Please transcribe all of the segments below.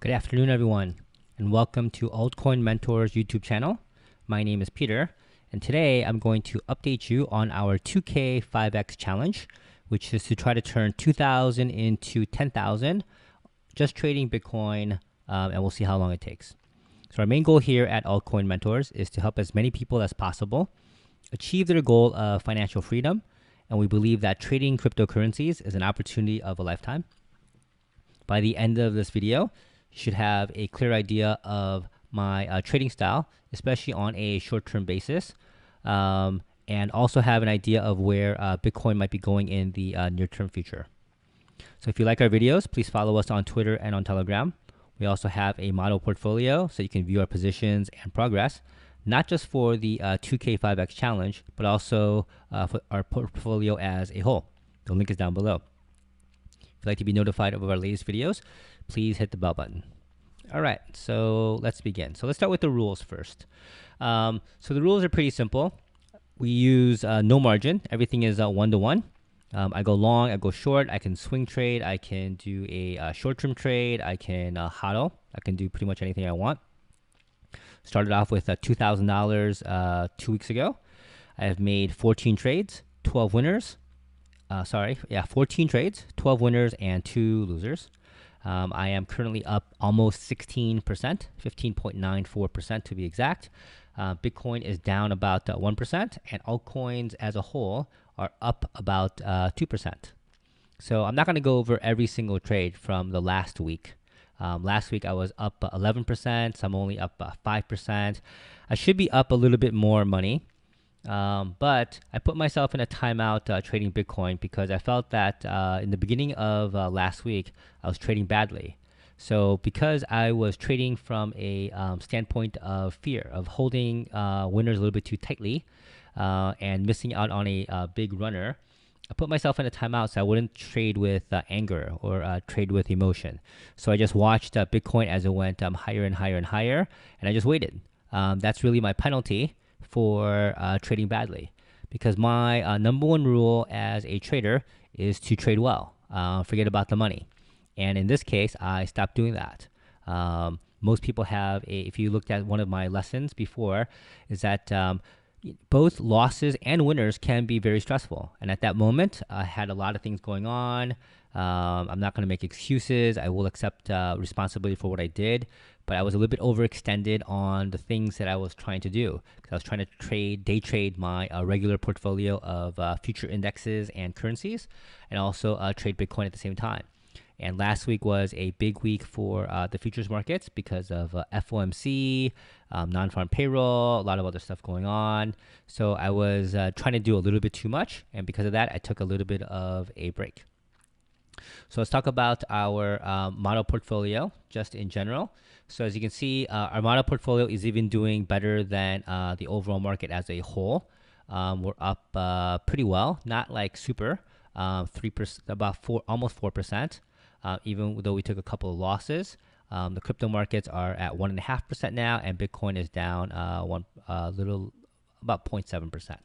Good afternoon, everyone, and welcome to Altcoin Mentors YouTube channel. My name is Peter, and today I'm going to update you on our 2K 5X challenge, which is to try to turn 2,000 into 10,000 just trading Bitcoin, and we'll see how long it takes. So our main goal here at Altcoin Mentors is to help as many people as possible achieve their goal of financial freedom, and we believe that trading cryptocurrencies is an opportunity of a lifetime. By the end of this video, you should have a clear idea of my trading style, especially on a short-term basis, and also have an idea of where Bitcoin might be going in the near-term future. So if you like our videos, please follow us on Twitter and on Telegram. We also have a model portfolio so you can view our positions and progress, not just for the 2K 5X challenge, but also for our portfolio as a whole. The link is down below. If you'd like to be notified of our latest videos, please hit the bell button. All right, so let's begin. So let's start with the rules first. So the rules are pretty simple. We use no margin. Everything is 1-to-1. I go long, I go short, I can swing trade, I can do a short-term trade, I can hodl, I can do pretty much anything I want. Started off with $2,000 2 weeks ago. I have made 14 trades, 12 winners. 14 trades, 12 winners, and 2 losers. I am currently up almost 16%, 15.94% to be exact. Bitcoin is down about 1%, and altcoins as a whole are up about 2%. So I'm not going to go over every single trade from the last week. Last week I was up 11%, so I'm only up 5%. I should be up a little bit more money. But I put myself in a timeout trading Bitcoin because I felt that in the beginning of last week, I was trading badly. So because I was trading from a standpoint of fear, of holding winners a little bit too tightly and missing out on a big runner, I put myself in a timeout so I wouldn't trade with anger or trade with emotion. So I just watched Bitcoin as it went higher and higher and higher, and I just waited. That's really my penalty for trading badly, because my number one rule as a trader is to trade well, forget about the money. And in this case, I stopped doing that. Most people have if you looked at one of my lessons before, is that both losses and winners can be very stressful. And at that moment, I had a lot of things going on. I'm not going to make excuses. I will accept responsibility for what I did. But I was a little bit overextended on the things that I was trying to do. Because I was trying to day trade my regular portfolio of future indexes and currencies, and also trade Bitcoin at the same time. And last week was a big week for the futures markets because of FOMC, non-farm payroll, a lot of other stuff going on. So I was trying to do a little bit too much, and because of that, I took a little bit of a break. So let's talk about our model portfolio just in general. So as you can see, our model portfolio is even doing better than the overall market as a whole. We're up pretty well, not like super, 3%, about almost 4%. Even though we took a couple of losses, the crypto markets are at 1.5% now, and Bitcoin is down about 0.7%.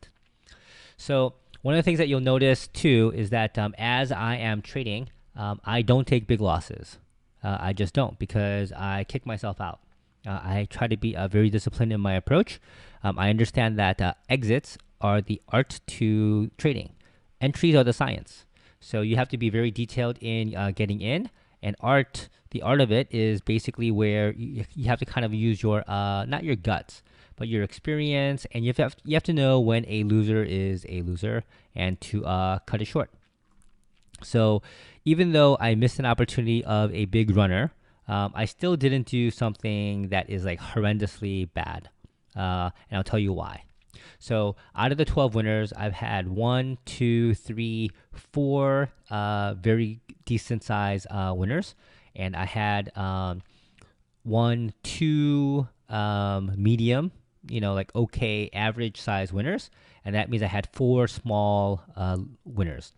So one of the things that you'll notice too is that as I am trading, I don't take big losses. I just don't, because I kick myself out. I try to be very disciplined in my approach. I understand that exits are the art to trading. Entries are the science. So you have to be very detailed in getting in. And the art of it is basically where you have to kind of use your, not your guts, but your experience. And you have to know when a loser is a loser and to cut it short. So even though I missed an opportunity of a big runner, I still didn't do something that is like horrendously bad. And I'll tell you why. So out of the 12 winners, I've had 1, 2, 3, 4 very decent size winners. And I had 1, 2 medium, like okay, average size winners. And that means I had 4 small winners.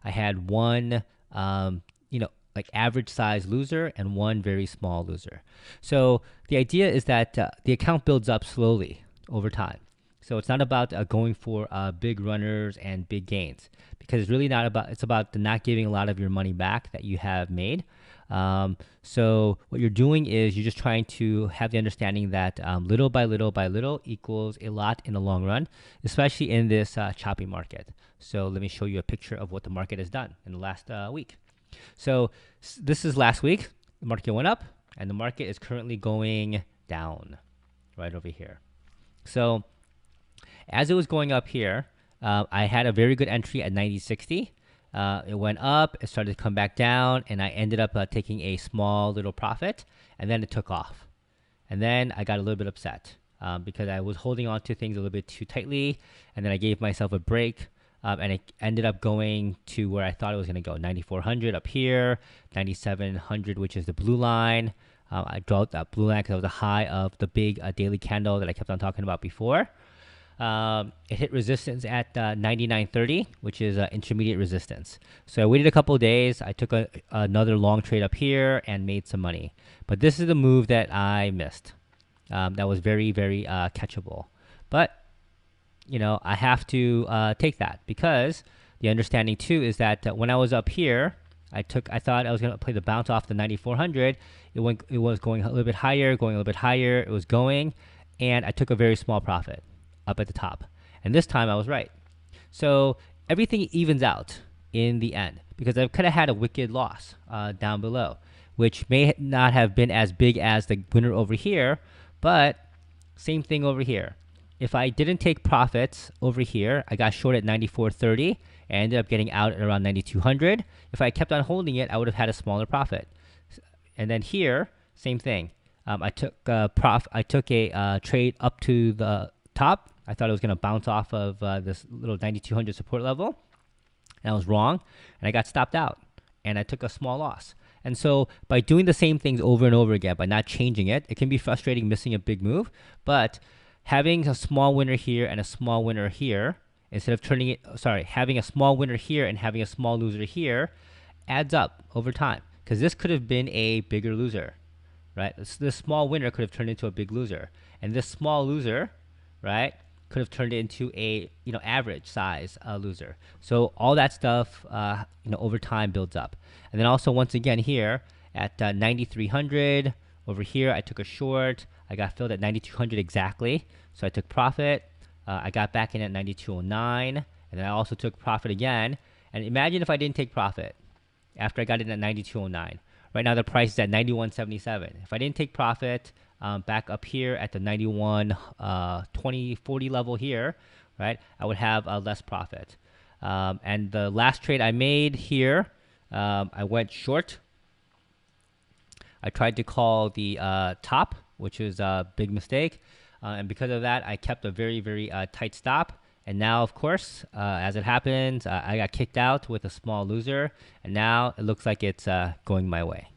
I had 1, like average size loser and 1 very small loser. So the idea is that the account builds up slowly over time. So it's not about going for big runners and big gains, because it's really not about, it's about not giving a lot of your money back that you have made. So what you're doing is you're just trying to have the understanding that little by little by little equals a lot in the long run, especially in this choppy market. So let me show you a picture of what the market has done in the last week. So this is last week. The market went up, and the market is currently going down right over here. So as it was going up here, I had a very good entry at 90.60. It went up, it started to come back down, and I ended up taking a small little profit, and then it took off. And then I got a little bit upset because I was holding on to things a little bit too tightly, and then I gave myself a break, and it ended up going to where I thought it was going to go, 9,400 up here, 9,700, which is the blue line. I dropped that blue line because it was a high of the big daily candle that I kept on talking about before. It hit resistance at 99.30, which is intermediate resistance. So I waited a couple of days. I took another long trade up here and made some money. But this is the move that I missed. That was very, very catchable. But, you know, I have to take that because the understanding too is that when I was up here, I thought I was going to play the bounce off the 9,400. It was going a little bit higher, going a little bit higher. It was going, and I took a very small profit up at the top. And this time I was right. So everything evens out in the end because I could have had a wicked loss down below, which may not have been as big as the winner over here, but same thing over here. If I didn't take profits over here, I got short at 94.30. I ended up getting out at around 9,200. If I kept on holding it, I would have had a smaller profit. And then here, same thing. I took a trade up to the top. I thought it was going to bounce off of this little 9,200 support level, and I was wrong, and I got stopped out, and I took a small loss. And so by doing the same things over and over again, by not changing it, it can be frustrating missing a big move, but having a small winner here and a small winner here, instead of having a small winner here and having a small loser here, adds up over time, because this could have been a bigger loser, right? This small winner could have turned into a big loser, and this small loser, right, could have turned into a average size loser. So all that stuff over time builds up. And then also once again here at 9,300 over here, I took a short. I got filled at 9,200 exactly, so I took profit. I got back in at 9,209, and then I also took profit again. And imagine if I didn't take profit after I got in at 9,209. Right now the price is at 91.77. If I didn't take profit back up here at the 91 20 40 level here, right, I would have less profit. And the last trade I made here, I went short. I tried to call the top, which is a big mistake, and because of that I kept a very, very tight stop. And now, of course, as it happens, I got kicked out with a small loser, and now it looks like it's going my way,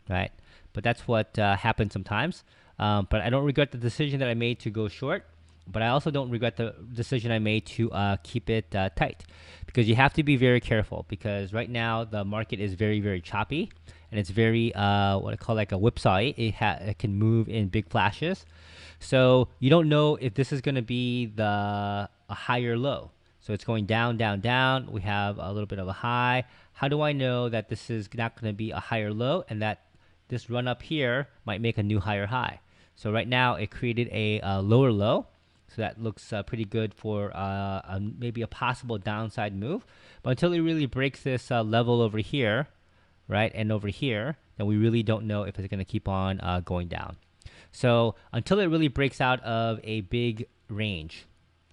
right? But that's what happens sometimes. But I don't regret the decision that I made to go short, but I also don't regret the decision I made to keep it tight, because you have to be very careful, because right now the market is very, very choppy, and it's very what I call like a whipsaw. It can move in big flashes. So you don't know if this is going to be a higher low. So it's going down, down, down. We have a little bit of a high. How do I know that this is not going to be a higher low and that this run up here might make a new higher high? So right now it created a lower low. So that looks pretty good for maybe a possible downside move. But until it really breaks this level over here, right, and over here, then we really don't know if it's going to keep on going down. So until it really breaks out of a big range,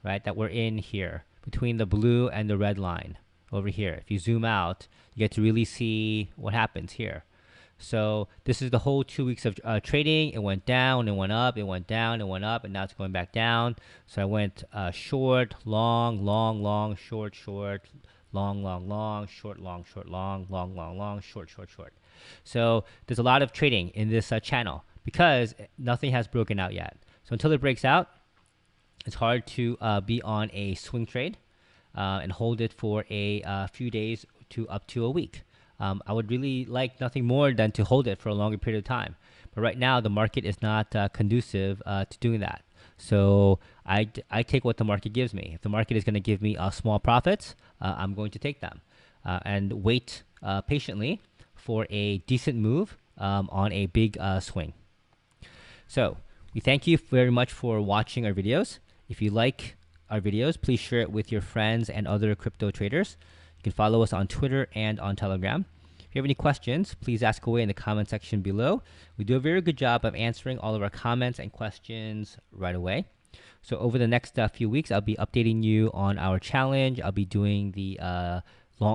right, that we're in here between the blue and the red line over here, if you zoom out, you get to really see what happens here. So this is the whole 2 weeks of trading. It went down, it went up, it went down, it went up, and now it's going back down. So I went short, long, long, long, short, short, long, long, long, short, long, short, long, long, long, long, short, short, short. So there's a lot of trading in this channel because nothing has broken out yet. So until it breaks out, it's hard to be on a swing trade and hold it for a few days to up to a week. I would really like nothing more than to hold it for a longer period of time. But right now, the market is not conducive to doing that. So I take what the market gives me. If the market is going to give me small profits, I'm going to take them and wait patiently for a decent move on a big swing. So we thank you very much for watching our videos. If you like our videos, please share it with your friends and other crypto traders. You can follow us on Twitter and on Telegram. If you have any questions, please ask away in the comment section below. We do a very good job of answering all of our comments and questions right away. So over the next few weeks, I'll be updating you on our challenge. I'll be doing the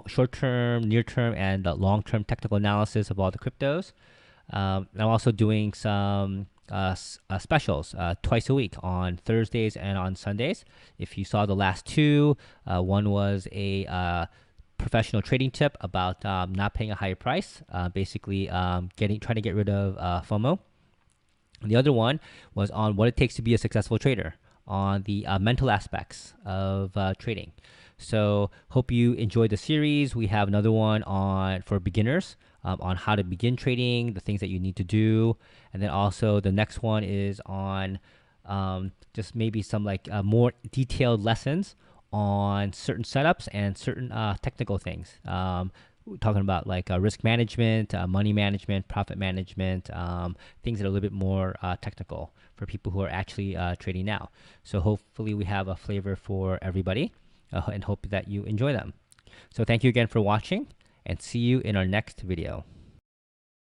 short-term, near-term, and long-term technical analysis of all the cryptos. I'm also doing some specials twice a week on Thursdays and on Sundays. If you saw the last two, one was a professional trading tip about not paying a higher price, basically trying to get rid of FOMO. And the other one was on what it takes to be a successful trader, on the mental aspects of trading. So hope you enjoyed the series. We have another one for beginners on how to begin trading, the things that you need to do, and then also the next one is on just maybe some more detailed lessons on certain setups and certain technical things. Talking about risk management, money management, profit management, things that are a little bit more technical for people who are actually trading now. So hopefully we have a flavor for everybody and hope that you enjoy them. So thank you again for watching and see you in our next video.